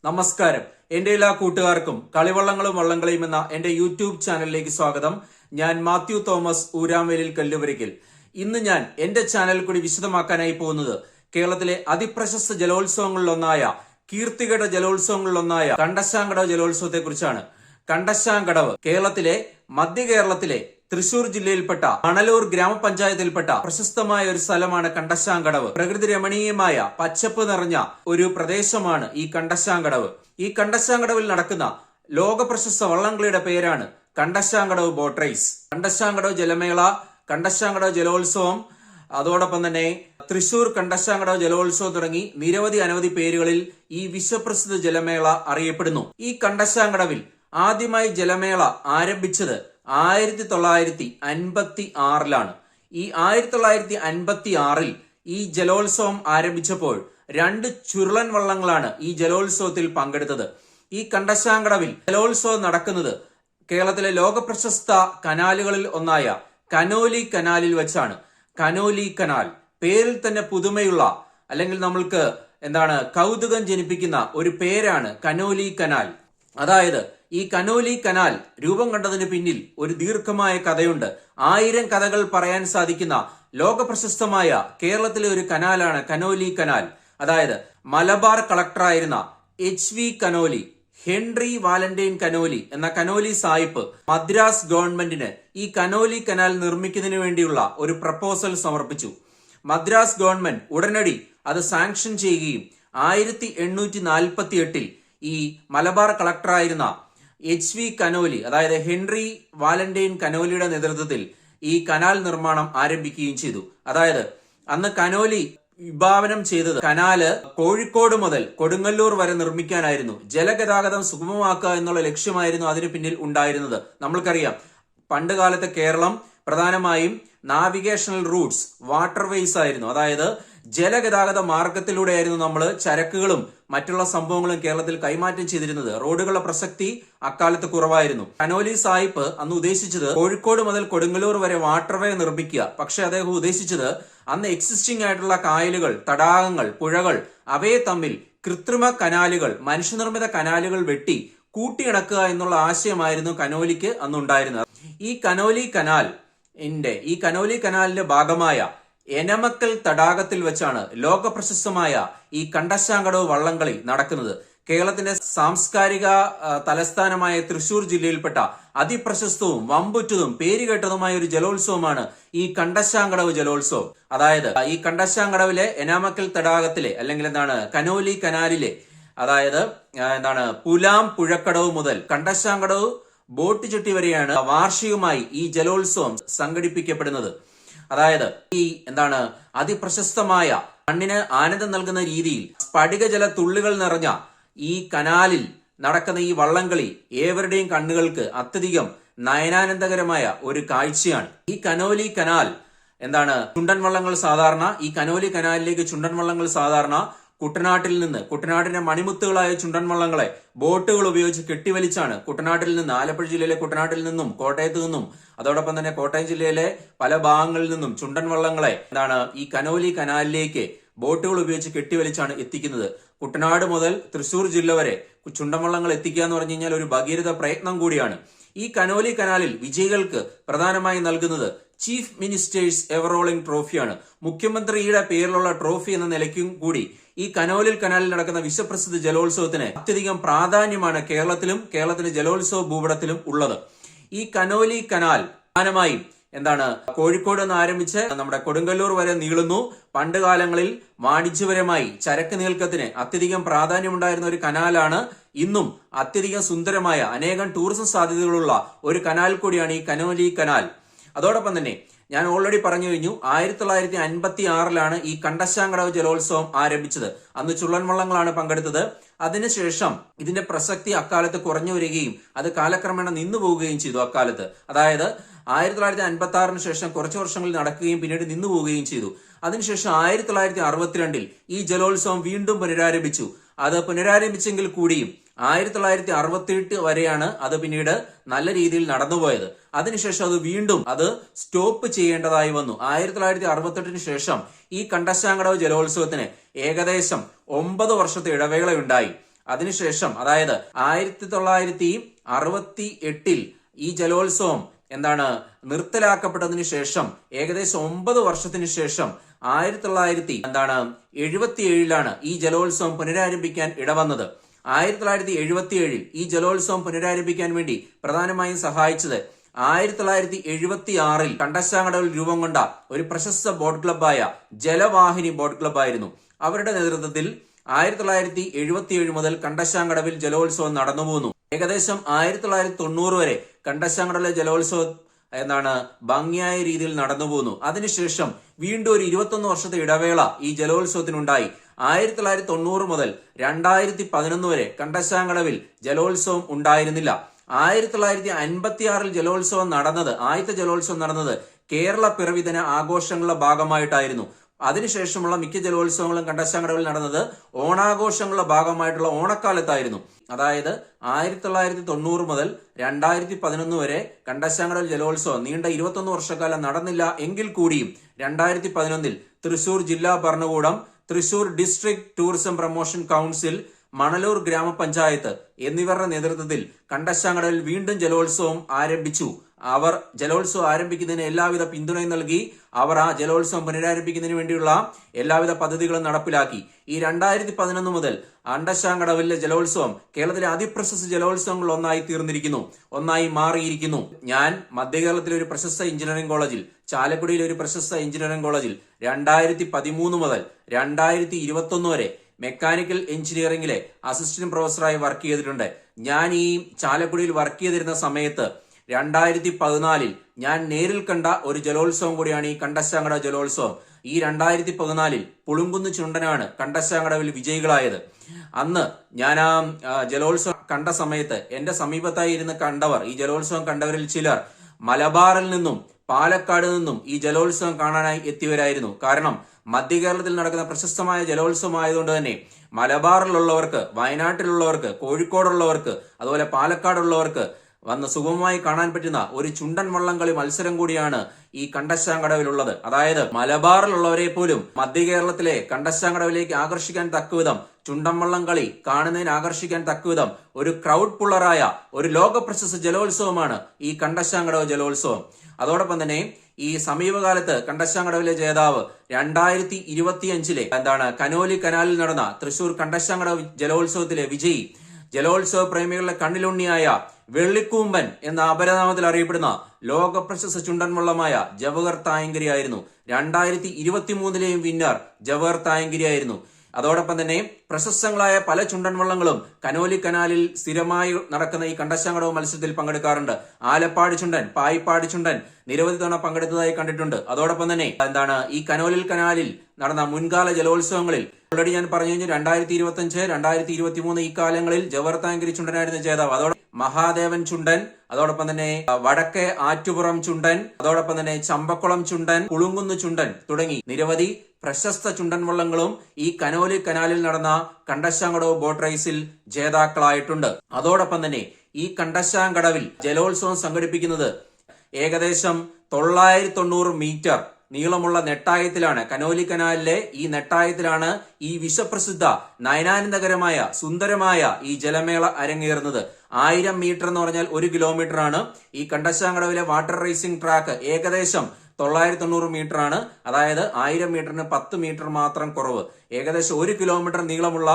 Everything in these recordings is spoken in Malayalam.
നമസ്കാരം. എന്റെ എല്ലാ കൂട്ടുകാർക്കും കളിവള്ളങ്ങളും വള്ളംകളിയും എന്ന എന്റെ യൂട്യൂബ് ചാനലിലേക്ക് സ്വാഗതം. ഞാൻ മാത്യു തോമസ് ഊരാമേലിൽ കല്ലുവരിക്കൽ. ഇന്ന് ഞാൻ എന്റെ ചാനൽ കൂടി വിശദമാക്കാനായി പോകുന്നത് കേരളത്തിലെ അതിപ്രശസ്ത ജലോത്സവങ്ങളിലൊന്നായ കീർത്തികേട്ട ജലോത്സവങ്ങളിലൊന്നായ കണ്ടശാങ്കടവ് ജലോത്സവത്തെ കുറിച്ചാണ്. കണ്ടശാങ്കടവ് കേരളത്തിലെ മധ്യ കേരളത്തിലെ തൃശൂർ ജില്ലയിൽപ്പെട്ട മണലൂർ ഗ്രാമപഞ്ചായത്തിൽപ്പെട്ട പ്രശസ്തമായ ഒരു സ്ഥലമാണ് കണ്ടശാങ്കടവ്. പ്രകൃതി രമണീയമായ പച്ചപ്പ് നിറഞ്ഞ ഒരു പ്രദേശമാണ് ഈ കണ്ടശാങ്കടവ്. ഈ കണ്ടശാങ്കടവിൽ നടക്കുന്ന ലോക പ്രശസ്ത വള്ളംകളിയുടെ പേരാണ് കണ്ടശാങ്കടവ് ബോട്ട് റേസ്. കണ്ടശാങ്കടവ് ജലമേള, കണ്ടശാങ്കടവ് ജലോത്സവം, അതോടൊപ്പം തന്നെ തൃശൂർ കണ്ടശാങ്കടവ് ജലോത്സവം തുടങ്ങി അനവധി പേരുകളിൽ ഈ വിശ്വപ്രസിദ്ധ ജലമേള അറിയപ്പെടുന്നു. ഈ കണ്ടശാങ്കടവിൽ ആദ്യമായി ജലമേള ആരംഭിച്ചത് 1956 ഈ 1956 ഈ ജലോത്സവം ആരംഭിച്ചപ്പോൾ 2 ചുരുളൻ വള്ളങ്ങളാണ് ഈ ജലോത്സവത്തിൽ പങ്കെടുത്തത്. ഈ കണ്ടശാങ്കടവിൽ ജലോത്സവം നടക്കുന്നത് കേരളത്തിലെ ലോകപ്രശസ്ത കനാലുകളിൽ ഒന്നായ കനോലി കനാലിൽ വെച്ചാണ്. കനോലി കനാൽ പേരിൽ തന്നെ പുതുമയുള്ള, അല്ലെങ്കിൽ നമ്മൾക്ക് കൗതുകം ജനിപ്പിക്കുന്ന ഒരു പേരാണ് കനോലി കനാൽ. അതായത് ഈ കനോലി കനാൽ രൂപം കണ്ടതിന് പിന്നിൽ ഒരു ദീർഘമായ കഥയുണ്ട്. 1000 കഥകൾ പറയാൻ സാധിക്കുന്ന ലോകപ്രശസ്തമായ കേരളത്തിലെ ഒരു കനാലാണ് കനോലി കനാൽ. അതായത് മലബാർ കളക്ടറായിരുന്ന HV Conolly, Henry Valentine Conolly എന്ന കനോലി സായിപ്പ് മദ്രാസ് ഗവൺമെന്റിന് ഈ കനോലി കനാൽ നിർമ്മിക്കുന്നതിന് വേണ്ടിയുള്ള ഒരു പ്രപ്പോസൽ സമർപ്പിച്ചു. മദ്രാസ് ഗവൺമെന്റ് ഉടനടി അത് സാങ്ഷൻ ചെയ്യുകയും 1848 ഈ മലബാർ കളക്ടറായിരുന്ന HV കനോലി, അതായത് ഹെൻറി വാലന്റൈൻ കനോലിയുടെ നേതൃത്വത്തിൽ ഈ കനാൽ നിർമ്മാണം ആരംഭിക്കുകയും ചെയ്തു. അതായത് അന്ന് കനോലി വിഭാവനം ചെയ്തത് കനാല് കോഴിക്കോട് മുതൽ കൊടുങ്ങല്ലൂർ വരെ നിർമ്മിക്കാനായിരുന്നു. ജലഗതാഗതം സുഗമമാക്കുക എന്നുള്ള ലക്ഷ്യമായിരുന്നു അതിന് പിന്നിൽ ഉണ്ടായിരുന്നത്. നമ്മൾക്കറിയാം, പണ്ട് കാലത്തെ കേരളം പ്രധാനമായും നാവിഗേഷണൽ റൂട്ട്സ്, വാട്ടർവേസ് ആയിരുന്നു. അതായത് ജലഗതാഗത മാർഗത്തിലൂടെയായിരുന്നു നമ്മൾ ചരക്കുകളും മറ്റുള്ള സംഭവങ്ങളും കേരളത്തിൽ കൈമാറ്റം ചെയ്തിരുന്നത്. റോഡുകളുടെ പ്രസക്തി അക്കാലത്ത് കുറവായിരുന്നു. കനോലി സാഹിബ് അന്ന് ഉദ്ദേശിച്ചത് കോഴിക്കോട് മുതൽ കൊടുങ്ങല്ലൂർ വരെ വാട്ടർവേ നിർമ്മിക്കുക. പക്ഷെ അദ്ദേഹം ഉദ്ദേശിച്ചത് അന്ന് എക്സിസ്റ്റിംഗ് ആയിട്ടുള്ള കായലുകൾ, തടാകങ്ങൾ, പുഴകൾ, അവയെ തമ്മിൽ കൃത്രിമ കനാലുകൾ, മനുഷ്യനിർമ്മിത കനാലുകൾ വെട്ടി കൂട്ടിയിണക്കുക എന്നുള്ള ആശയമായിരുന്നു കനോലിക്ക് അന്നുണ്ടായിരുന്നത്. ഈ കനോലി കനാലിന്റെ ഭാഗമായ എനമക്കൽ തടാകത്തിൽ വെച്ചാണ് ലോകപ്രശസ്തമായ ഈ കണ്ടശാങ്കടവ് വള്ളംകളി നടക്കുന്നത്. കേരളത്തിന്റെ സാംസ്കാരിക തലസ്ഥാനമായ തൃശൂർ ജില്ലയിൽപ്പെട്ട അതിപ്രശസ്തവും വമ്പുറ്റതും പേരുകേട്ടതുമായ ഒരു ജലോത്സവമാണ് ഈ കണ്ടശാങ്കടവ് ജലോത്സവം. അതായത് ഈ കണ്ടശാങ്കടവിലെ എനാമക്കൽ തടാകത്തിലെ, അല്ലെങ്കിൽ കനോലി കനാലിലെ, അതായത് പുലാം പുഴക്കടവ് മുതൽ കണ്ടശാങ്കടവ് ബോട്ട് ചെട്ടി വരെയാണ് വാർഷികമായി ഈ ജലോത്സവം സംഘടിപ്പിക്കപ്പെടുന്നത്. അതായത് ഈ അതിപ്രശസ്തമായ കണ്ണിന് ആനന്ദം നൽകുന്ന രീതിയിൽ സ്ഫടികജല തുള്ളികൾ നിറഞ്ഞ ഈ കനാലിൽ നടക്കുന്ന ഈ വള്ളംകളി ഏവരുടെയും കണ്ണുകൾക്ക് അത്യധികം നയനാനന്ദകരമായ ഒരു കാഴ്ചയാണ്. ഈ കനോലി കനാൽ ചുണ്ടൻ വള്ളങ്ങൾ സാധാരണ ഈ കനോലി കനാലിലേക്ക് ചുണ്ടൻ വള്ളങ്ങൾ സാധാരണ കുട്ടനാട്ടിന്റെ മണിമുത്തുകളായ ചുണ്ടൻ വള്ളങ്ങളെ ബോട്ടുകൾ ഉപയോഗിച്ച് കെട്ടിവലിച്ചാണ് കുട്ടനാട്ടിൽ നിന്ന്, ആലപ്പുഴ ജില്ലയിലെ കുട്ടനാട്ടിൽ നിന്നും, കോട്ടയത്ത് നിന്നും, അതോടൊപ്പം തന്നെ കോട്ടയം ജില്ലയിലെ പല ഭാഗങ്ങളിൽ നിന്നും ചുണ്ടൻ വള്ളങ്ങളെ ഈ കനോലി കനാലിലേക്ക് ബോട്ടുകൾ ഉപയോഗിച്ച് കെട്ടിവലിച്ചാണ് എത്തിക്കുന്നത്. കുട്ടനാട് മുതൽ തൃശൂർ ജില്ല വരെ ചുണ്ടൻ വള്ളങ്ങൾ എത്തിക്കുക എന്ന് പറഞ്ഞു കഴിഞ്ഞാൽ ഒരു ഭഗീരഥ പ്രയത്നം കൂടിയാണ്. ഈ കനോലി കനാലിൽ വിജയികൾക്ക് പ്രധാനമായി നൽകുന്നത് ചീഫ് മിനിസ്റ്റേഴ്സ് എവറോളിംഗ് ട്രോഫിയാണ്. മുഖ്യമന്ത്രിയുടെ പേരിലുള്ള ട്രോഫി എന്ന നിലയ്ക്കും കൂടി ഈ കനാലിൽ നടക്കുന്ന വിശ്വപ്രസിദ്ധ ജലോത്സവത്തിന് അത്യധികം പ്രാധാന്യമാണ് കേരളത്തിന്റെ ജലോത്സവ ഭൂപടത്തിലും ഉള്ളത്. ഈ കനോലി കനാൽ പ്രധാനമായും കോഴിക്കോട് നിന്ന് ആരംഭിച്ച് നമ്മുടെ കൊടുങ്ങല്ലൂർ വരെ നീളുന്നു. പണ്ട് കാലങ്ങളിൽ വാണിജ്യപരമായി ചരക്ക് നീക്കത്തിന് അത്യധികം പ്രാധാന്യമുണ്ടായിരുന്ന ഒരു കനാലാണ്. ഇന്നും അത്യധികം സുന്ദരമായ അനേകം ടൂറിസം സാധ്യതകളുള്ള ഒരു കനാൽ കൂടിയാണ് ഈ കനോലി കനാൽ. അതോടൊപ്പം തന്നെ ഞാൻ ഓൾറെഡി പറഞ്ഞു കഴിഞ്ഞു, 1956 ഈ കണ്ടശാങ്കടവ് ജലോത്സവം ആരംഭിച്ചത്. അന്ന് ചുള്ളൻ വള്ളങ്ങളാണ് പങ്കെടുത്തത്. അതിനുശേഷം ഇതിന്റെ പ്രസക്തി അക്കാലത്ത് കുറഞ്ഞു വരികയും അത് കാലക്രമേണ നിന്നു പോവുകയും ചെയ്തു. അക്കാലത്ത്, അതായത് 1956 ശേഷം കുറച്ചു വർഷങ്ങളിൽ നടക്കുകയും പിന്നീട് നിന്നു പോവുകയും ചെയ്തു. അതിനുശേഷം 1962 ഈ ജലോത്സവം വീണ്ടും പുനരാരംഭിച്ചു. അത് പുനരാരംഭിച്ചെങ്കിൽ കൂടിയും 1968 വരെയാണ് അത് പിന്നീട് നല്ല രീതിയിൽ നടന്നുപോയത്. അതിനുശേഷം അത് വീണ്ടും സ്റ്റോപ്പ് ചെയ്യേണ്ടതായി വന്നു. 1968 ശേഷം ഈ കണ്ടശാങ്കടവ് ജലോത്സവത്തിന് ഏകദേശം 9 വർഷത്തെ ഇടവേളയുണ്ടായി. അതിനുശേഷം അതായത് 1968 ഈ ജലോത്സവം നിർത്തലാക്കപ്പെട്ടതിനു ശേഷം ഏകദേശം 9 വർഷത്തിന് ശേഷം 1977 ഈ ജലോത്സവം പുനരാരംഭിക്കാൻ ഇടവന്നത്. 1977 ഈ ജലോത്സവം പുനരാരംഭിക്കാൻ വേണ്ടി പ്രധാനമായും സഹായിച്ചത് 1976 കണ്ടശാങ്കടവിൽ രൂപം കൊണ്ട ഒരു പ്രശസ്ത ബോട്ട് ക്ലബ്ബായ ജലവാഹിനി ബോട്ട് ക്ലബ്ബായിരുന്നു. അവരുടെ നേതൃത്വത്തിൽ 1977 മുതൽ കണ്ടശാങ്കടവിൽ ജലോത്സവം നടന്നുപോന്നു. ഏകദേശം 1990 വരെ കണ്ടശാങ്കടവിലെ ജലോത്സവം ഭംഗിയായ രീതിയിൽ നടന്നുപോന്നു. അതിനുശേഷം വീണ്ടും ഒരു 21 വർഷത്തെ ഇടവേള ഈ ജലോത്സവത്തിനുണ്ടായി. 1990 മുതൽ 2011 വരെ കണ്ടശാങ്കടവിൽ ജലോത്സവം ഉണ്ടായിരുന്നില്ല. 1956 ജലോത്സവം നടന്നത്, ആദ്യത്തെ ജലോത്സവം നടന്നത് കേരള പിറവിദിന ആഘോഷങ്ങളുടെ ഭാഗമായിട്ടായിരുന്നു. അതിനുശേഷമുള്ള മിക്ക ജലോത്സവങ്ങളും കണ്ടശാങ്കടവിൽ നടന്നത് ഓണാഘോഷങ്ങളുടെ ഭാഗമായിട്ടുള്ള ഓണക്കാലത്തായിരുന്നു. അതായത് 1990 മുതൽ 2011 വരെ കണ്ടശാങ്കടവിൽ ജലോത്സവം നീണ്ട 21 വർഷക്കാലം നടന്നില്ല. എങ്കിൽ കൂടിയും 2011 തൃശൂർ ജില്ലാ ഭരണകൂടം, Thrissur district tourism promotion council, Manalur ഗ്രാമപഞ്ചായത്ത് എന്നിവരുടെ നേതൃത്വത്തിൽ കണ്ടശാങ്കടവിൽ വീണ്ടും ജലോത്സവം ആരംഭിച്ചു. അവർ ജലോത്സവം ആരംഭിക്കുന്നതിന് എല്ലാവിധ പിന്തുണയും നൽകി. അവർ ആ ജലോത്സവം പുനരാരംഭിക്കുന്നതിന് വേണ്ടിയുള്ള എല്ലാവിധ പദ്ധതികളും നടപ്പിലാക്കി. ഈ 2011 മുതൽ കണ്ടശാങ്കടവിലെ ജലോത്സവം കേരളത്തിലെ അതിപ്രശസ്ത ജലോത്സവങ്ങൾ ഒന്നായി മാറിയിരിക്കുന്നു. ഞാൻ മധ്യകേരളത്തിലെ ഒരു പ്രശസ്ത എഞ്ചിനീയറിംഗ് കോളേജിൽ, ചാലക്കുടിയിലെ ഒരു പ്രശസ്ത എഞ്ചിനീയറിംഗ് കോളേജിൽ 2013 മുതൽ 2021 വരെ മെക്കാനിക്കൽ എഞ്ചിനീയറിംഗിലെ അസിസ്റ്റന്റ് പ്രൊഫസറായി വർക്ക് ചെയ്തിട്ടുണ്ട്. ഞാൻ ഈ ചാലക്കുടിയിൽ വർക്ക് ചെയ്തിരുന്ന സമയത്ത് 2014 ഞാൻ നേരിൽ കണ്ട ഒരു ജലോത്സവം കൂടിയാണ് ഈ കണ്ടശാങ്കടവ് ജലോത്സവം. ഈ 2014 പുളുങ്കുന്ന് ചുണ്ടനാണ് കണ്ടശാങ്കടവിൽ വിജയികളായത്. അന്ന് ഞാൻ ആ ജലോത്സവം കണ്ട സമയത്ത് എന്റെ സമീപത്തായി ഇരുന്ന് കണ്ടവർ, ഈ ജലോത്സവം കണ്ടവരിൽ ചിലർ മലബാറിൽ നിന്നും പാലക്കാട് നിന്നും ഈ ജലോത്സവം കാണാനായി എത്തിയവരായിരുന്നു. കാരണം മധ്യകേരളത്തിൽ നടക്കുന്ന പ്രശസ്തമായ ജലോത്സവം ആയതുകൊണ്ട് തന്നെ മലബാറിലുള്ളവർക്ക്, വയനാട്ടിലുള്ളവർക്ക്, കോഴിക്കോടുള്ളവർക്ക്, അതുപോലെ പാലക്കാടുള്ളവർക്ക് വന്ന് സുഗമമായി കാണാൻ പറ്റുന്ന ഒരു ചുണ്ടൻ വള്ളംകളി മത്സരം കൂടിയാണ് ഈ കണ്ടശാങ്കടവിലുള്ളത്. അതായത് മലബാറിലുള്ളവരെ പോലും മധ്യകേരളത്തിലെ കണ്ടശാങ്കടവിലേക്ക് ആകർഷിക്കാൻ തക്കവിധം ചുണ്ടൻ വള്ളംകളി കാണുന്നതിന് ആകർഷിക്കാൻ തക്കവിധം ഒരു ക്രൗഡ് പുള്ളറായ ഒരു ലോക പ്രശസ്ത ജലോത്സവമാണ് ഈ കണ്ടശാങ്കടവ് ജലോത്സവം. അതോടൊപ്പം തന്നെ ഈ സമീപകാലത്ത് കണ്ടശാങ്കടവിലെ ജേതാവ് 2025 കനോലി കനാലിൽ നടന്ന തൃശൂർ കണ്ടശാങ്കടവ് ജലോത്സവത്തിലെ വിജയി, ജലോത്സവ പ്രേമികളുടെ കണ്ണിലുണ്ണിയായ വെള്ളിക്കൂമ്പൻ എന്ന അപരനാമത്തിൽ അറിയപ്പെടുന്ന ലോക പ്രശസ്ത ചുണ്ടൻ വള്ളമായ ജവഹർ തായങ്കരി ആയിരുന്നു. 2023 വിന്നർ ജവഹർ തായങ്കരി ആയിരുന്നു. അതോടൊപ്പം തന്നെ പ്രശസ്തങ്ങളായ പല ചുണ്ടൻ വള്ളങ്ങളും കനോലി കനാലിൽ സ്ഥിരമായി നടക്കുന്ന ഈ കണ്ടശാങ്കടവ് മത്സരത്തിൽ പങ്കെടുക്കാറുണ്ട്. ആലപ്പാടി ചുണ്ടൻ, പായിപ്പാടി ചുണ്ടൻ നിരവധി തവണ പങ്കെടുത്തതായി കണ്ടിട്ടുണ്ട്. അതോടൊപ്പം തന്നെ ഈ കനോലി കനാലിൽ നടന്ന മുൻകാല ജലോത്സവങ്ങളിൽ ഓൾറെഡി ഞാൻ പറഞ്ഞു കഴിഞ്ഞു, 2025, 2023 ഈ കാലങ്ങളിൽ ജവഹർ തായങ്കരി ചുണ്ടനായിരുന്നു ജേതാവ്. അതോടൊപ്പം മഹാദേവൻ ചുണ്ടൻ, അതോടൊപ്പം തന്നെ വടക്കേ ആറ്റുപുറം ചുണ്ടൻ, അതോടൊപ്പം തന്നെ ചമ്പക്കുളം ചുണ്ടൻ, കുളുങ്കുന്ന് ചുണ്ടൻ തുടങ്ങി നിരവധി പ്രശസ്ത ചുണ്ടൻ വള്ളങ്ങളും ഈ കനോലി കനാലിൽ നടന്ന കണ്ടശാങ്കടവ് ബോട്ട് റേസിൽ ജേതാക്കളായിട്ടുണ്ട്. അതോടൊപ്പം തന്നെ ഈ കണ്ടശാങ്കടവിൽ ജലോത്സവം സംഘടിപ്പിക്കുന്നത് ഏകദേശം 990 മീറ്റർ നീളമുള്ള നെട്ടായത്തിലാണ്. കനോലി കനാലിലെ ഈ നെട്ടായത്തിലാണ് ഈ വിശ്വപ്രസിദ്ധ നയനാനന്ദകരമായ സുന്ദരമായ ഈ ജലമേള അരങ്ങേറുന്നത്. 1000 മീറ്റർ എന്ന് പറഞ്ഞാൽ 1 കിലോമീറ്റർ ആണ്. ഈ കണ്ടശാങ്കടവിലെ വാട്ടർ റേസിംഗ് ട്രാക്ക് ഏകദേശം 990 മീറ്റർ ആണ്. അതായത് 1000 മീറ്ററിന് 10 മീറ്റർ മാത്രം കുറവ്. ഏകദേശം 1 കിലോമീറ്റർ നീളമുള്ള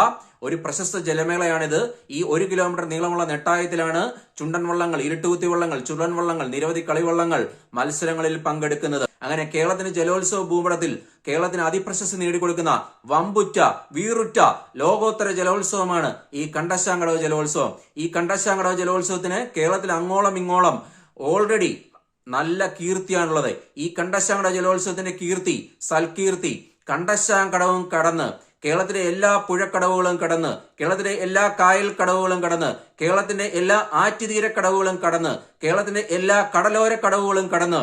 ഒരു പ്രശസ്ത ജലമേളയാണിത്. ഈ 1 കിലോമീറ്റർ നീളമുള്ള നെട്ടായത്തിലാണ് ചുണ്ടൻ വള്ളങ്ങൾ, ഇരുട്ടുകുത്തി വള്ളങ്ങൾ, ചുള്ളൻ വള്ളങ്ങൾ, നിരവധി കളിവള്ളങ്ങൾ മത്സരങ്ങളിൽ പങ്കെടുക്കുന്നത്. അങ്ങനെ കേരളത്തിന് ജലോത്സവ ഭൂപടത്തിൽ കേരളത്തിന് അതിപ്രശസ്തി നേടിക്കൊടുക്കുന്ന വമ്പുറ്റ വീറുറ്റ ലോകോത്തര ജലോത്സവമാണ് ഈ കണ്ടശാങ്കടവ് ജലോത്സവം. ഈ കണ്ടശാങ്കടവ് ജലോത്സവത്തിന് കേരളത്തിൽ അങ്ങോളം ഇങ്ങോളം ഓൾറെഡി നല്ല കീർത്തിയാണുള്ളത്. ഈ കണ്ടശാങ്കടവ് ജലോത്സവത്തിന്റെ കീർത്തി, സൽകീർത്തി കണ്ടശാങ്കടവും കടന്ന്, കേരളത്തിലെ എല്ലാ പുഴക്കടവുകളും കടന്ന്, കേരളത്തിലെ എല്ലാ കായൽ കടവുകളും കടന്ന്, കേരളത്തിന്റെ എല്ലാ ആറ്റുതീര കടവുകളും കടന്ന്, കേരളത്തിന്റെ എല്ലാ കടലോര കടവുകളും കടന്ന്,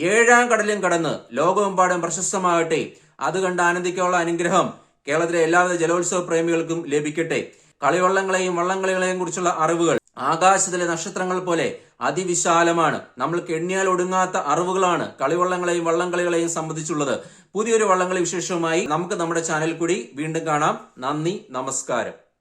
7ാം കടലും കടന്ന് ലോകമെമ്പാടും പ്രശസ്തമാകട്ടെ. അത് കണ്ട് ആനന്ദിക്കാനുള്ള അനുഗ്രഹം കേരളത്തിലെ എല്ലാവിധ ജലോത്സവ പ്രേമികൾക്കും ലഭിക്കട്ടെ. കളിവള്ളങ്ങളെയും വള്ളംകളികളെയും കുറിച്ചുള്ള അറിവുകൾ ആകാശത്തിലെ നക്ഷത്രങ്ങൾ പോലെ അതിവിശാലമാണ്. നമ്മൾക്ക് എണ്ണിയാൽ ഒടുങ്ങാത്ത അറിവുകളാണ് കളിവള്ളങ്ങളെയും വള്ളംകളികളെയും സംബന്ധിച്ചുള്ളത്. പുതിയൊരു വള്ളംകളി വിശേഷവുമായി നമുക്ക് നമ്മുടെ ചാനൽ കൂടി വീണ്ടും കാണാം. നന്ദി, നമസ്കാരം.